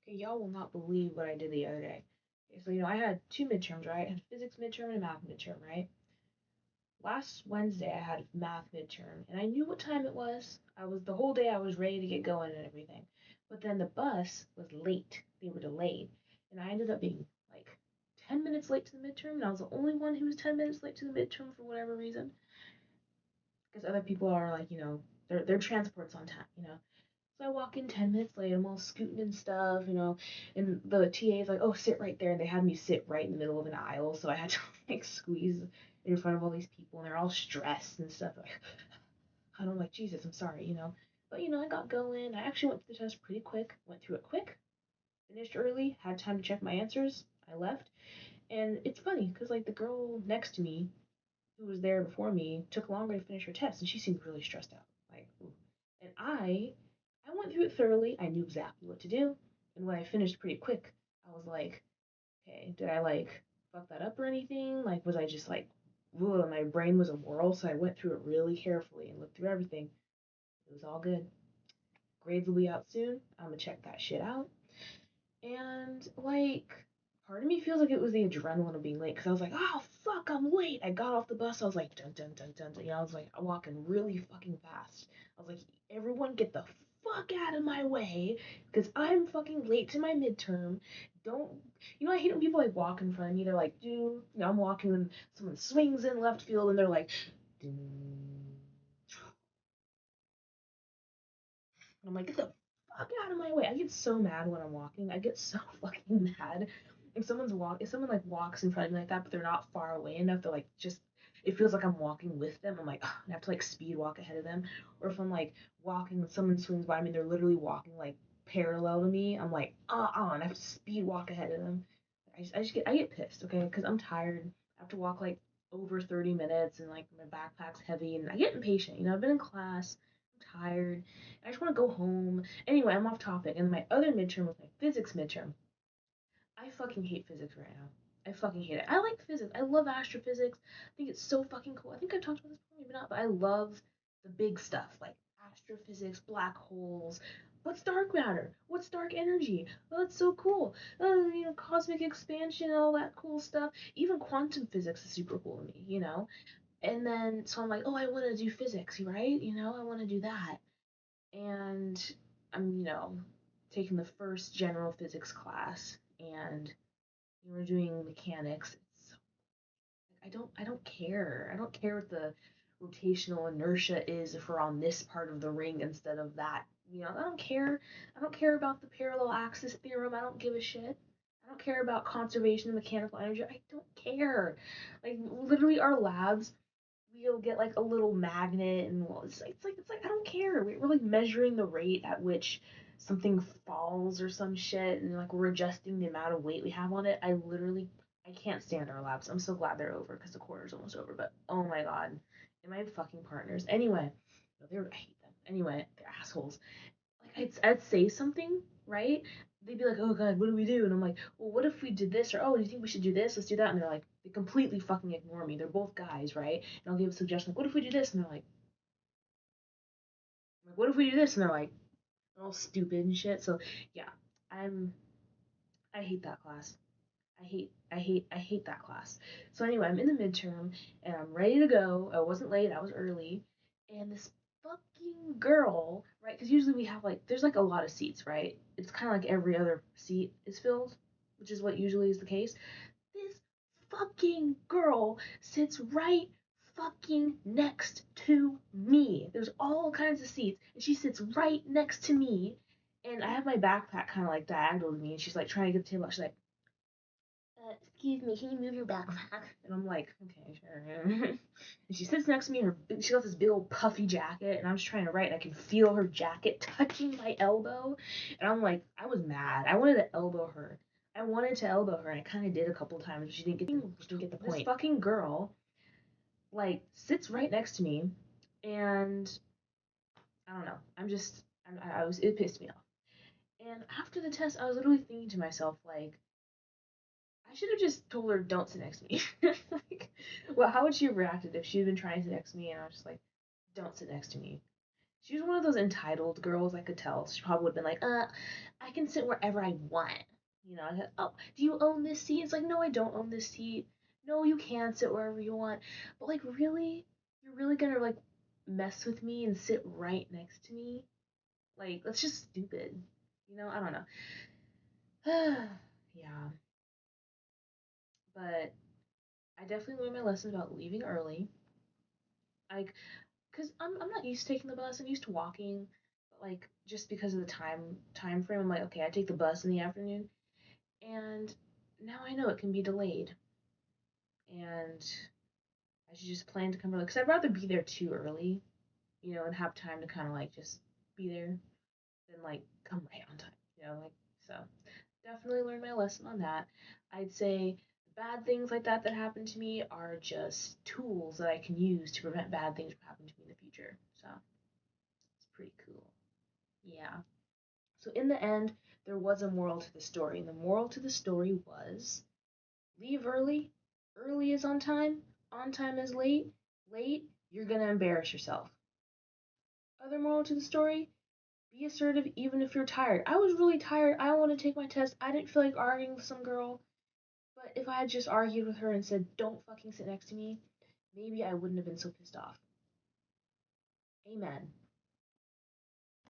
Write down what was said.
Okay, y'all will not believe what I did the other day. Okay, so I had two midterms, right? I had physics midterm and a math midterm, right? Last Wednesday I had math midterm, and I knew what time it was. The whole day I was ready to get going and everything. But then the bus was late. They were delayed, and I ended up being like 10 minutes late to the midterm, and I was the only one who was 10 minutes late to the midterm for whatever reason. Because other people are like, their transport's on time. So I walk in 10 minutes late, I'm all scooting and stuff, and the TA is like, oh, sit right there. And they had me sit right in the middle of an aisle, so I had to like squeeze in front of all these people, and they're all stressed and stuff. Like, and I'm like, Jesus, I'm sorry. But, I got going. I actually went through the test pretty quick, went through it quick, finished early, had time to check my answers. I left. And it's funny, because, like, the girl next to me, who was there before me, took longer to finish her test, and she seemed really stressed out. Like, ooh. And I went through it thoroughly. I knew exactly what to do. And when I finished pretty quick, I was like, okay, did I like fuck that up or anything? Like, was I just like, whoa, my brain was a whirl. So I went through it really carefully and looked through everything. It was all good. Grades will be out soon. I'm gonna check that shit out. And like, part of me feels like it was the adrenaline of being late because I was like, oh fuck, I'm late. I got off the bus. I was like, dun dun dun dun dun. I was like walking really fucking fast. I was like, everyone get the fuck out of my way because I'm fucking late to my midterm. Don't, I hate when people like walk in front of me. They're like, dude, I'm walking and someone swings in left field and they're like, dun. And I'm like, get the fuck out of my way. I get so mad when I'm walking. I get so fucking mad. If someone like walks in front of me like that, but they're not far away enough, they're like just it feels like I'm walking with them. I'm like, ugh, I have to like speed walk ahead of them. Or if I'm like walking and someone swings by me, they're literally walking like parallel to me. I'm like, and I have to speed walk ahead of them. I get pissed, okay, because I'm tired. I have to walk like over 30 minutes and like my backpack's heavy and I get impatient. I've been in class, I'm tired, I just want to go home. Anyway, I'm off topic. And my other midterm was my physics midterm. I fucking hate physics right now. I fucking hate it. I like physics. I love astrophysics. I think it's so fucking cool. I think I've talked about this before, maybe not, but I love the big stuff like astrophysics, black holes. What's dark matter? What's dark energy? Oh, that's so cool. Cosmic expansion, all that cool stuff. Even quantum physics is super cool to me. And then, so I'm like, oh, I want to do physics, right? I want to do that. And I'm taking the first general physics class, and we're doing mechanics. It's so, I don't care. I don't care what the rotational inertia is if we're on this part of the ring instead of that. I don't care. I don't care about the parallel axis theorem. I don't give a shit. I don't care about conservation of mechanical energy. I don't care. Like literally our labs, we'll get like a little magnet and it's like I don't care. We're like measuring the rate at which something falls or some shit, and like we're adjusting the amount of weight we have on it. I can't stand our labs. I'm so glad they're over because the quarter's almost over. But oh my god, and my fucking partners. Anyway, no, I hate them. Anyway, they're assholes. Like I'd say something, right? They'd be like, "Oh God, what do we do?" And I'm like, "Well, what if we did this?" Or, "Oh, do you think we should do this? Let's do that." And they're like, they completely fucking ignore me. They're both guys, right? And I'll give a suggestion, like, "What if we do this?" And they're like, "What if we do this?" And they're like, all stupid and shit. So yeah, I'm I hate that class. I hate that class. So anyway, I'm in the midterm and I'm ready to go. I wasn't late, I was early. And this fucking girl, right? Because usually we have like, there's like a lot of seats, right? It's kind of like every other seat is filled, which is what usually is the case. This fucking girl sits right fucking next to me. There's all kinds of seats, and she sits right next to me. And I have my backpack kind of like diagonal to me, and she's like trying to get the table. She's like, excuse me, can you move your backpack? And I'm like, okay, sure. And she sits next to me, she got this big old puffy jacket, and I'm just trying to write, and I can feel her jacket touching my elbow. And I'm like, I was mad. I wanted to elbow her. I wanted to elbow her, and I kind of did a couple times, but she didn't get the point. This fucking girl, like, sits right next to me, and I don't know. It pissed me off. And after the test, I was literally thinking to myself, like, I should have just told her don't sit next to me. Like, well, how would she have reacted if she had been trying to sit next to me and I was just like, don't sit next to me? She was one of those entitled girls. I could tell. She probably would have been like, I can sit wherever I want. You know, I said, oh, do you own this seat? It's like, no, I don't own this seat. No, you can sit wherever you want. But like, really, you're really gonna like mess with me and sit right next to me? Like, that's just stupid. You know, I don't know. Yeah, but I definitely learned my lesson about leaving early. Like, cause I'm not used to taking the bus. I'm used to walking, but like just because of the time frame, I'm like, okay, I take the bus in the afternoon, and now I know it can be delayed, and I should just plan to come early. Cause I'd rather be there too early, you know, and have time to kind of like just be there than like come right on time, you know, like so. Definitely learned my lesson on that. I'd say bad things like that that happen to me are just tools that I can use to prevent bad things from happening to me in the future. So it's pretty cool. Yeah. So in the end, there was a moral to the story, and the moral to the story was leave early. Early is on time is late. Late, you're gonna embarrass yourself. Other moral to the story, be assertive even if you're tired. I was really tired. I want to take my test. I didn't feel like arguing with some girl. But if I had just argued with her and said, don't fucking sit next to me, maybe I wouldn't have been so pissed off. Amen.